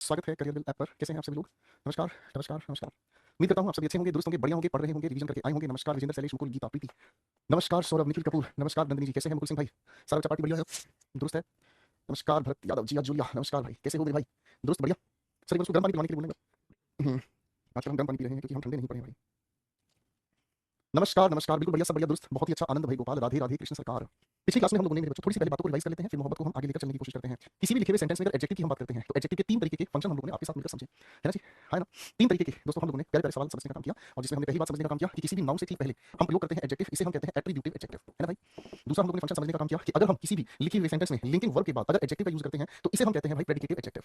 स्वागत है career bill app पर। कैसे हैं आप सभी लोग? नमस्कार, नमस्कार, नमस्कार। उम्मीद करता हूँ आप सभी अच्छे होंगे, दुरुस्त होंगे, बढ़िया होंगे, पढ़ रहे होंगे, रिवीजन करके आए होंगे। नमस्कार विजेंद्र, शैलेश, मुकुल, गीता, प्रीति। नमस्कार सौरभ, निखिल कपूर। नमस्कार नंदिनी जी, कैसे हैं मुकुल सिंह भाई? सारा चपाटी बढ़िया है? दुरुस्त है? नमस्कार भरत यादव जी, जूलिया, नमस्कार भाई, कैसे हो मेरे भाई? दुरुस्त, बढ़िया? सर उसको गर्म पानी पिलाने के लिए बोलेंगे। आजकल हम गर्म पानी पी रहे हैं क्योंकि हम ठंडे नहीं पड़े हैं भाई। नमस्कार, नमस्कार, बिल्कुल बढ़िया, सब बढ़िया, दुरुस्त, बहुत ही अच्छा। आनंद भाई, गोपाल, राधे राधे, कृष्ण सरकार। पिछली क्लास में हम लोगों ने मेरे बच्चों थोड़ी सी पहले बातों को रिवाइज कर लेते हैं, फिर मोहब्बत को हम आगे लेकर चलने की कोशिश करते हैं। किसी भी लिखे हुए सेंटेंस में अगर एडजेक्टिव की हम बात करते हैं तो एडजेक्टिव के तीन तरीके के फंक्शन हम लोगों ने आपके साथ मिलकर समझे, है ना जी? है ना? तीन तरीके के दोस्तों हम लोगों ने प्यारे प्यारे सवाल समझने का काम किया, और जिसमें हमने पहली बात समझने का काम किया कि किसी भी नाउन से ठीक पहले हम प्रयोग करते हैं एडजेक्टिव, इसे हम कहते हैं एट्रीब्यूटिव एडजेक्टिव, है ना भाई? दूसरा हम लोगों ने फंक्शन समझने का काम किया कि अगर हम किसी भी लिखे हुए सेंटेंस में लिंकिंग वर्ब के बाद अगर एडजेक्टिव का यूज करते हैं तो इसे हम कहते हैं भाई प्रेडिकेटिव एडजेक्टिव।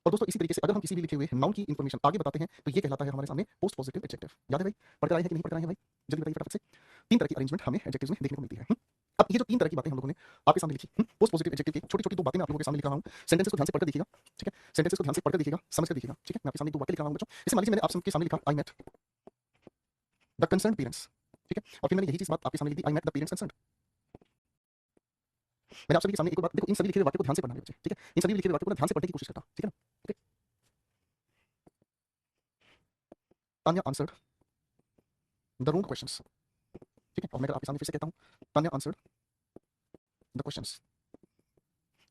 और दोस्तों इसी तरीके से अगर हम किसी भी लिखे हुए नाउन की इंफॉर्मेशन आगे बताते हैं तो ये कहलाता है हमारे सामने पोस्ट पॉजिटिव एडजेक्टिव। याद है भाई? पढ़कर आए हैं कि नहीं पढ़कर आए हैं भाई? जल्दी बताइए फटाफट से। तीन तरह की अरेंजमेंट हमें एडजेक्टिव्स में देखने को मिलती है। अब ये जो तीन तरह की बातें हम लोगों ने आपके सामने लिखी, पोस्ट पॉजिटिव एडजेक्टिव की छोटी छोटी दो बातें मैं आप लोगों के सामने लिख रहा हूँ। सेंटेंसेस को ध्यान से पढ़कर देखिएगा, ठीक है? सेंटेंसेस को ध्यान से पढ़कर देखिएगा, समझकर देखिएगा, ठीक है? मैं आपके सामने दो वाक्य लिख रहा हूँ बच्चों। जैसे मान लीजिए मैंने आप सबके सामने लिखा I met the concern parents, ठीक है? और फिर मैंने यही चीज बात आपके सामने लिख दी, I met the parents concern. मैंने आप सभी के सामने एक और बात, देखो इन सभी लिखे हुए वाक्य को ध्यान से पढ़ना है बच्चे, ठीक है? इन सभी लिखे हुए वाक्य को ध्यान से पढ़ने की कोशिश करना, ठीक है ना? Okay. Tanya answered the wrong questions, ठीक है? और मैं अगर आपके सामने फिर से कहता हूँ, तान्या आंसर्ड द क्वेश्चंस।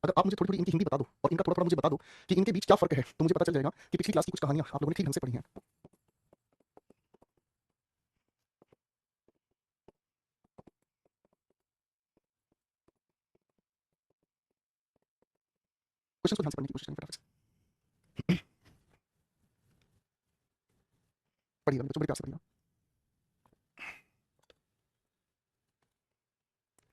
अगर आप मुझे थोड़ी-थोड़ी इनकी हिंदी बता दो और इनका थोड़ा-थोड़ा मुझे बता दो कि इनके बीच क्या फ़र्क है, तो मुझे पता चल जाएगा कि पिछली क्लास की कुछ कहानियाँ आप लोगों ने ठीक ढंग से पढ़ी हैं। क्वेश्चंस को ध्यान से पढ़ने की कोशिश करें फटाफट से। पढ़िएगा बच्चों, बड़े प्यार से पढ़िएगा।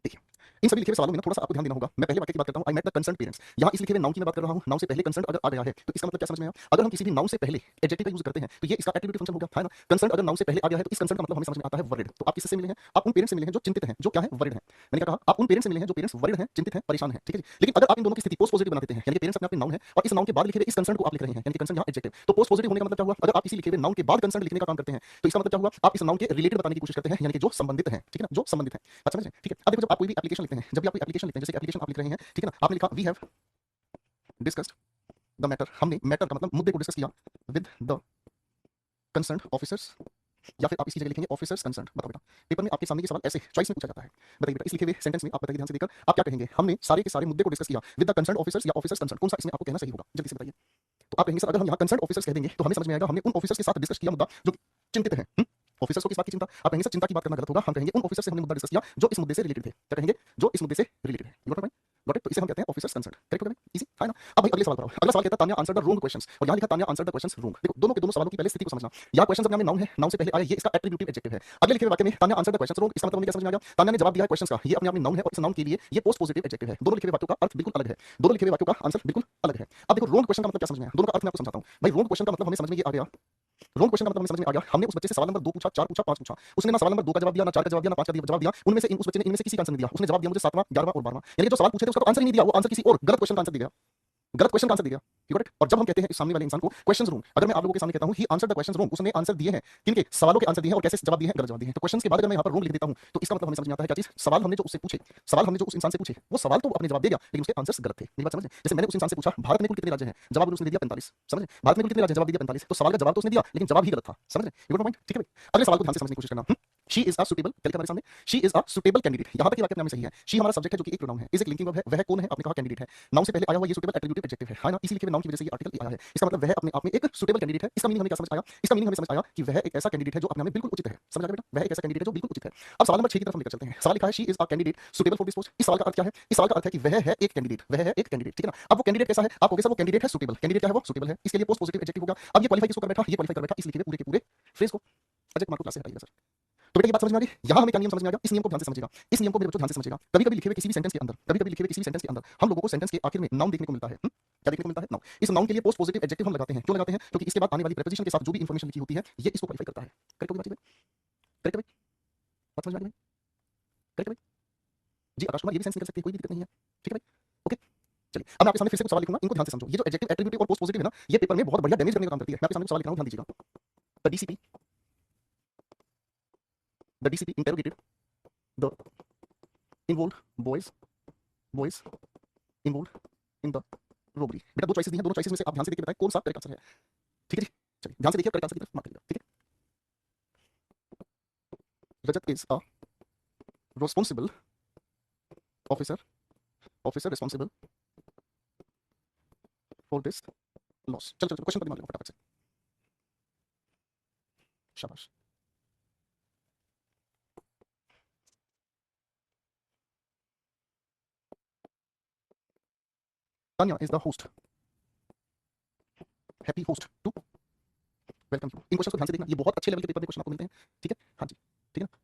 देखिए, इन सभी लिखे हुए सवालों में ना थोड़ा-सा आपको ध्यान देना होगा। मैं पहले वाक्य की बात करता हूँ, I met the concerned parents. यहाँ इस लिखे हुए नाउन की मैं बात कर रहा हूँ, नाउन से पहले कंसर्न्ड अगर आ गया है, तो इसका मतलब क्या समझ में आया? अगर हम किसी भी नाउन से पहले एडजेक्टिव का यूज़ करते हैं, तो ये इसका एट्रिब्यूटिव फंक्शन हो गया, है ना? कंसर्न्ड अगर नाउन से पहले आ गया है, तो इस कंसर्न का मतलब हमें समझ में आता है वरीड। तो आप किससे मिले हैं? आप उन पेरेंट्स से मिले हैं जो चिंतित हैं, जो क्या हैं? वरीड हैं। मैंने क्या कहा? आप उन पेरेंट्स से मिले हैं जो पेरेंट्स वरीड हैं, चिंतित हैं, परेशान हैं, ठीक है जी? लेकिन अगर आप इन दोनों की स्थिति पोस्ट पॉजिटिव बना देते हैं, यानी कि पेरेंट्स अपने आप में नाउन है और इस नाउन के बाद लिखे हुए इस कंसर्न को आप लिख रहे हैं, यानी कि कंसर्न यहाँ एडजेक्टिव, तो पोस्ट पॉजिटिव होने का मतलब क्या हुआ? अगर आप किसी लिखे हुए नाउन के बाद कंसर्न लिखने का काम करते हैं, तो इसका मतलब क्या हुआ? आप इस नाउन के रिलेटेड बताने की कोशिश करते हैं, यानी कि जो संबंधित हैं, ठीक है ना? जो संबंधित हैं। बात समझ रहे हैं? ठीक है? अब देखो, जब आप कोई भी एप्लीकेशन लिखते हैं, जब भी आप कोई एप्लीकेशन लिखते हैं, जैसे एप्लीकेशन आप लिख रहे हैं, ठीक है ना? आपने लिखा we have discussed the matter, हमने मैटर का मतलब मुद्दे को डिस्कस किया विद द कंसर्न्ड ऑफिसर्स, या फिर आप इसकी जगह लिखेंगे ऑफिसर्स कंसर्न्ड। बताओ बेटा, पेपर में आपके सामने ये सवाल ऐसे चॉइस में पूछा जाता है। बताइए बेटा, इस लिखे हुए सेंटेंस में आप बताइए ध्यान से देखकर, आप क्या कहेंगे? हमने सारे के सारे मुद्दे को डिस्कस किया विद द कंसर्न्ड ऑफिसर्स या ऑफिसर्स कंसर्न्ड, कौन सा इसमें आपको कहना सही होगा? जल्दी से बताइए। तो आप कहेंगे सर अगर हम यहाँ कंसर्न्ड ऑफिसर्स कह देंगे तो हमें समझ में आएगा हमने उन ऑफिसर्स के साथ डिस्कस किया मुद्दा जो चिंतित है। ऑफिसर्स को किस बात की चिंता? आप कहेंगे सर चिंता की बात करना गलत होगा, हम कहेंगे उन ऑफिसर्स से हमने मुद्दा डिस्कस किया जो इस मुद्दे से रिलेटेड थे। क्या कहेंगे? जो इस मुद्दे से रिलेटेड है। Got it? Got it? तो इसे हम कहते हैं ऑफिसर्स कंसर्न्ड। करेक्ट हो गया भाई? इजी, है ना? अब भाई अगले सवाल पर आओ। अगला सवाल कहता है Tanya answer the wrong questions, और यहाँ लिखा Tanya answer the questions wrong. देखो दोनों के दोनों सवालों की पहले स्थिति को समझना। यहाँ क्वेश्चन अपने आप में नाउन है, नाउन से पहले आया, ये इसका एट्रिब्यूटिव एडजेक्टिव है। अगले लिखे हुए वाक्य में Tanya answer the questions wrong, इसका मतलब हमें क्या समझ में आ गया? तान्या ने जवाब दिया है क्वेश्चंस का, ये अपने आप में नाउन है और इस नाउन के लिए ये पोस्ट पॉजिटिव एडजेक्टिव है। दोनों लिखे हुए वाक्यों का अर्थ बिल्कुल अलग है, दोनों लिखे हुए वाक्यों का आंसर बिल्कुल अलग है। अब देखो रॉन्ग क्वेश्चन का मतलब क्या समझ में आया? दोनों का अर्थ मैं आपको समझाता हूँ भाई। रॉन्ग क्वेश्चन का मतलब हमें समझ में ये आ गया, रॉन्ग क्वेश्चन का मतलब हमें समझ में आ गया, हमने उस बच्चे से सवाल नंबर 2 पूछा, 4 पूछा, 5 पूछा, उसने ना सवाल नंबर 2 का जवाब दिया, ना 4 का जवाब दिया, ना 5 का जवाब दिया, उनमें से उस बच्चे ने इनमें से किसी का आंसर नहीं दिया, उसने जवाब दिया मुझे 7वां, 11वां और 12वां, यानी कि जो सवाल पूछे थे उसका तो आंसर ही नहीं दिया, वो आंसर किसी और गलत क्वेश्चन का आंसर दिया, गलत क्वेश्चन का आंसर दिया। You got it? और जब हम कहते हैं इस सामने वाले इंसान को क्वेश्चंस रॉन्ग, अगर मैं आप लोगों के सामने कहता हूं ही आंसर द क्वेश्चंस रॉन्ग, उसने आंसर दिए हैं, किनके? सवालों के आंसर दिए हैं और कैसे जवाब दिए हैं? गलत जवाब दिए हैं। तो क्वेश्चंस के बाद अगर मैं यहां पर रॉन्ग लिख देता हूं तो इसका मतलब हमें समझ में आता है क्या चीज? सवाल हमने जो उससे पूछे, सवाल हमने जो उस इंसान से पूछे, वो सवाल तो अपने जवाब दे गया लेकिन उसके आंसर्स गलत थे। मेरी बात समझ रहे हैं? जैसे मैंने उस इंसान से पूछा भारत में कुल कितने राज्य हैं, जवाब उसने दिया 45, समझ रहे हैं? भारत में कुल कितने राज्य हैं, जवाब दिया 45, तो सवाल का जवाब तो उसने दिया लेकिन जवाब ही गलत था, समझ रहे हैं? You got point? ठीक है भाई, अगले सवाल को ध्यान से समझने की कोशिश करना। शी इज अ सुटेबल, क्या लिखा हमारे सामने? She is a suitable candidate. यहां तक ये वाक्य में सही है, शी हमारा सब्जेक्ट है जो कि एक प्रोनाउन है, इज एक लिंकिंग वर्ब है, वह कौन है? आपने कहा कैंडिडेट है, नाउन से पहले आया हुआ ये सुटेबल एट्रिब्यूटिव एडजेक्टिव है ना? इसी लिखे हुए नाउन की वजह से ये आर्टिकल आया है, इसका मतलब वह अपने आप में एक सुटेबल कैंडिडेट है। इसका मीनिंग हमें क्या समझ आया? इसका मीनिंग हमें समझ आया कि वह एक ऐसा कैंडिडेट है जो अपने आप में बिल्कुल उचित है। समझ आ गया बेटा? वह एक ऐसा कैंडिडेट है जो बिल्कुल उचित है। अब सवाल नंबर 6 की तरफ हम लेकर चलते हैं। सवाल लिखा है she is a candidate suitable for this post. इस सवाल का अर्थ क्या है? इस सवाल का अर्थ है कि वह है एक कैंडिडेट, वह है एक कैंडिडेट, ठीक है ना? अब वो कैंडिडेट कैसा है? आप कहोगे सर वो कैंडिडेट है सुटेबल। कैंडिडेट क्या है? वो सुटेबल है, इसके लिए पोस्ट पॉजिटिव एडजेक्टिव होगा। अब ये क्वालीफाई किसको कर बैठा? ये क्वालीफाई कर बैठा इस लिखे हुए पूरे के पूरे फ्रेज को। अजय कुमार को क्लास से हटाइएगा सर। तो बेटा ये बात समझ में आ गई? यहाँ हमें क्या नियम समझ में आ गया? इस नियम को ध्यान से समझिएगा, इस नियम को मेरे बच्चों ध्यान से समझिएगा। कभी-कभी लिखे हुए किसी भी सेंटेंस के अंदर, कभी-कभी लिखे हुए किसी भी सेंटेंस के अंदर हम लोगों को सेंटेंस के आखिर में नाउन देखने को मिलता है। क्या देखने को मिलता है? नाउन। इस नाउन के लिए पोस्ट पॉजिटिव एडजेक्टिव हम लगाते हैं। क्यों लगाते हैं? क्योंकि इसके बाद आने वाली प्रीपोजिशन के साथ जो भी इंफॉर्मेशन लिखी होती है, ये इसको क्वालीफाई करता है। करेक्ट होगी बात जी भाई? करेक्ट है भाई? बात समझ में आ गई भाई? करेक्ट है भाई? जी आकाश कुमार ये भी सेंस निकल सकती है, कोई भी दिक्कत नहीं है। ठीक है भाई? ओके, चलिए अब मैं आपके सामने फिर से कुछ सवाल लिखूंगा, इनको ध्यान से समझो। ये जो एडजेक्टिव एट्रिब्यूटिव और पोस्ट पॉजिटिव है ना, ये पेपर में बहुत बढ़िया डैमेज करने का काम करती है। मैं आपके सामने कुछ सवाल लिख रहा हूं, ध्यान दीजिएगा। The DCP interrogated the involved boys involved in the robbery. बेटा दो चॉइसेस दी हैं, दोनों चॉइसेस में से आप ध्यान से देखिए बताएं कौन सा करेक्ट आंसर है। ठीक है जी, चलिए ध्यान से देखिए, करेक्ट आंसर की तरफ मार्क करिएगा। ठीक है, Rajat is a responsible officer, officer responsible for this loss. चलो चलो क्वेश्चन पर दिमाग लगाओ फटाफट से, शाबाश। Tanya is the host, happy host to welcome you. इन क्वेश्चन को ध्यान से देखना, ये बहुत अच्छे लेवल के पेपर में क्वेश्चन आपको मिलते हैं। ठीक है, हाँ जी, ठीक है ना।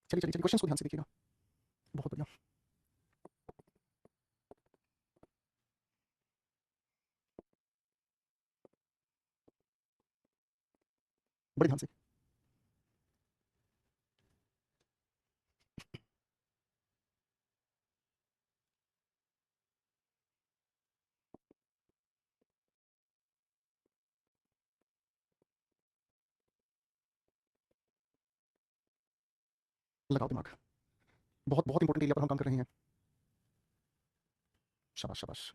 चलिए चलिए चलिए क्वेश्चन को ध्यान से देखिएगा, बहुत बढ़िया, बड़े ध्यान से। लगाओ दिमाग, बहुत बहुत इंपॉर्टेंट एरिया पर हम काम कर रहे हैं। शाबाश शाबाश।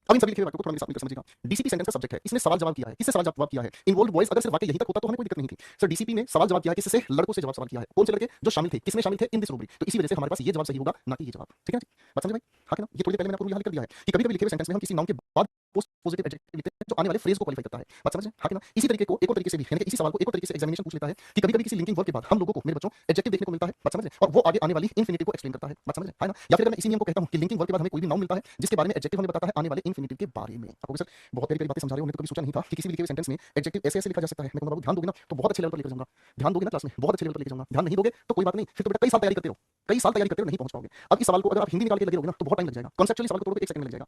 अब इन सभी लिखे हुए वाक्यों को थोड़ा मेरे साथ मिलकर समझिएगा। डीसीपी सेंटेंस का सब्जेक्ट है, इसने सवाल जवाब किया है, किससे सवाल जवाब किया है, इन्वॉल्व वॉइस अगर सिर्फ वाक्य यहीं तक होता तो हमें कोई दिक्कत नहीं थी। सर डीसीपी ने सवाल जवाब किया है, किससे, लड़कों से जवाब सवाल किया है। कौन से लड़के, जो शामिल थे, किसमें शामिल थे, इन दिस रोबरी। तो इसी वजह से हमारे पास ये जवाब सही होगा, ना कि ये जवाब। ठीक है ना जी, बात समझे भाई। हाँ कि ना, ये थोड़ी देर पहले मैंने आपको यहाँ लिख दिया है कि कभी कभी लिखे हुए सेंटेंस में हम किसी नाउन के बाद पोस्ट पॉजिटिव एडजेक्टिव लिखते हैं जो आने वाले फ्रेज को क्वालिफाई करता है। बात समझे हाँ कि ना। इसी तरीके को एक और तरीके से भी, यानी कि इसी सवाल को एक और तरीके से एग्जामिनेशन पूछ लेता है कि कभी कभी किसी लिंकिंग वर्ब के बाद हम लोगों को, मेरे बच्चों, एडजेक्टिव देखने को मिलता है। बात समझे, और वो आगे आने वाली इंफिनिटिव को एक्सप्लेन करता है। बात समझे है ना। या फिर अगर मैं इसी नियम को कहता हूँ कि लिंकिंग वर्ब के बाद हमें कोई भी नाउन मिलता है जिसके बारे में एडजेक्टिव हमें बताता है आने वाले इंफिनिटिव के बारे में। आपको सर बहुत प्यारी प्यारी बातें समझा रहे हो, मैंने तो कभी सोचा नहीं था कि किसी भी लिखे हुए सेंटेंस में एडजेक्टिव ऐसे ऐसे लिखा जा सकता है। मैं कहूँगा ध्यान दोगे ना तो बहुत अच्छे लेवल पर लेकर जाऊंगा। ध्यान दोगे ना क्लास में बहुत अच्छे लेवल पर लेकर जाऊंगा। ध्यान नहीं दोगे तो कोई बात नहीं, फिर तो बेटा कई साल तैयारी करते हो, कई साल तैयारी करते हो, नहीं पहुंच पाओगे। अब इस सवाल को अगर आप हिंदी निकाल के लगे रहोगे ना तो बहुत टाइम लग जाएगा। कॉन्सेप्चुअली सवाल को तोड़ोगे 1 सेकंड में लग जाएगा।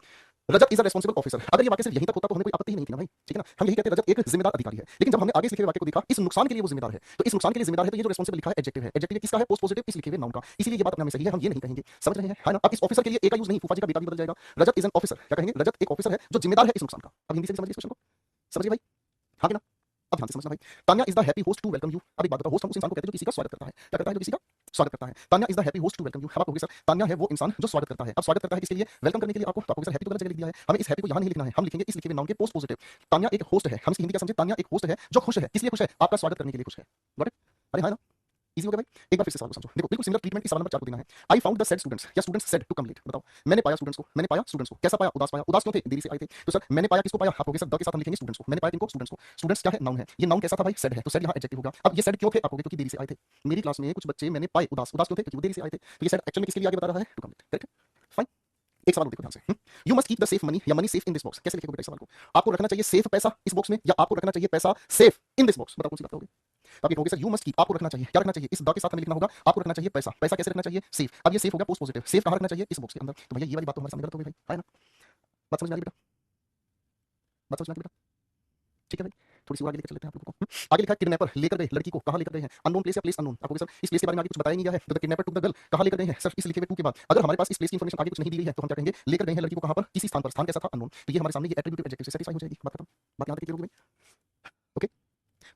रजत इज अ रिस्पांसिबल ऑफिसर, अगर ये वाक्य सिर्फ यहीं तक होता तो हमें कोई आपत्ति ही नहीं थी ना भाई। ठीक है ना, हम यही कहते हैं रजत एक जिम्मेदार अधिकारी है। लेकिन जब हमने आगे इस लिखे हुए वाक्य को देखा, इस नुकसान के लिए वो जिम्मेदार है, तो इस नुकसान के लिए जिम्मेदार है, तो ये जो रिस्पांसिबल लिखा है एडजेक्टिव है। एडजेक्टिव किसका है, पोस्ट पॉजिटिव इस लिखे हुए नाउन का। इसीलिए ये बात अपने में सही है, हम ये नहीं कहेंगे। समझ रहे हैं है ना। अब इस ऑफिसर के लिए ए का यूज नहीं, फूफा जी का बेटा भी बदल जाएगा। रजत इज एन ऑफिसर, क्या कहेंगे, रजत एक ऑफिसर है जो जिम्मेदार है इस नुकसान का। अब हिंदी से समझिए इस क्वेश्चन को, समझिए भाई हाँ कि ना। अब ध्यान से समझना भाई। Tanya is the happy host to welcome you. अब एक बात बताओ, होस्ट हम उस इंसान को कहते हैं जो किसी का स्वागत करता है। क्या करता है, जो किसी का स्वागत करता है। Tanya is the happy host to welcome you. अब आप कहोगे सर तान्या है वो इंसान जो स्वागत करता है। अब स्वागत करता है किसके लिए, वेलकम करने के लिए आपको। तो आप कहोगे सर हैप्पी तो गलत जगह लिख दिया है, हमें इस हैप्पी को यहाँ नहीं लिखना है, हम लिखेंगे इस लिखे हुए नाउन के पोस्ट पॉजिटिव। तान्या एक होस्ट है, हम इसकी हिंदी क्या समझे, तान्या एक होस्ट है जो खुश है। किस लिए खुश है, आपका स्वागत करने के लिए खुश है। Got it. अरे हाँ ना, इजी हो गया भाई। एक बार फिर से सवाल को समझो, देखो बिल्कुल सिमिलर ट्रीटमेंट इस सवाल नंबर 4 को देना है। I found the said students, या students said to come late. बताओ, मैंने पाया स्टूडेंट्स को, मैंने पाया स्टूडेंट्स को, कैसा पाया, उदास पाया। उदास क्यों थे, देरी से आए थे। तो सर मैंने पाया किसको पाया, आप कहोगे सर द के साथ हम लिखेंगे स्टूडेंट्स को। मैंने पाया किनको, स्टूडेंट्स को। स्टूडेंट्स क्या है, नाउन है। ये नाउन कैसा था भाई, सेड है, तो सेड यहाँ एडजेक्टिव होगा। अब ये सेड क्यों थे, आप कहोगे क्योंकि देरी से आए थे। मेरी क्लास में कुछ बच्चे मैंने पाए उदास, उदास क्यों थे, क्योंकि वो देरी से आए थे। तो ये सेड एक्चुअल में किसके लिए आगे बता रहा है, to come late. Correct, fine. एक सवाल देखो ध्यान से, you must keep the safe money, या money safe in this box. कैसे लिखेगा बेटा इस सवाल को, आपको रखना चाहिए सेफ पैसा इस बॉक्स में, या आपको रखना चाहिए पैसा सेफ इन दिस बॉक्स। बताओ कौन सी बात करोगे। तो आप ये कहोगे सर यू मस्ट कीप, आपको रखना चाहिए, क्या रखना चाहिए, इस द के साथ हमें लिखना होगा, आपको रखना चाहिए पैसा। पैसा कैसे रखना चाहिए, सेफ। अब ये सेफ हो गया पोस्ट पॉजिटिव, सेफ कहां रखना चाहिए, इस बॉक्स के अंदर। तो भैया ये वाली बात तो हमारे सामने गलत हो गई भाई, है ना। बात समझ में आ रही बेटा, बात समझ में आ रही बेटा। ठीक है भाई, थोड़ी सी और आगे लेकर चलते हैं आप लोगों को। आगे लिखा है किडनैपर लेकर गए लड़की को, कहां लेकर गए हैं, अननोन प्लेस या प्लेस अननोन। आपको सर इस प्लेस के बारे में आगे कुछ बताया नहीं गया है, तो the kidnapper took the girl, कहां लेकर गए हैं सर, इस लिखे हुए टू के बाद। अगर हमारे पास इस प्लेस की इंफॉर्मेशन आगे कुछ नहीं दी गई है तो हम क्या कहेंगे, लेकर गए हैं लड़की को कहां पर, किसी स्थान पर। स्थान कैसा था, अननोन। तो ये हमारे सामने ये एट्रिब्यूटिव एडजेक्टिव से सेटिस्फाई हो जाएगी। बात खत्म, बात यहां तक क्लियर हो गई भाई। ओके,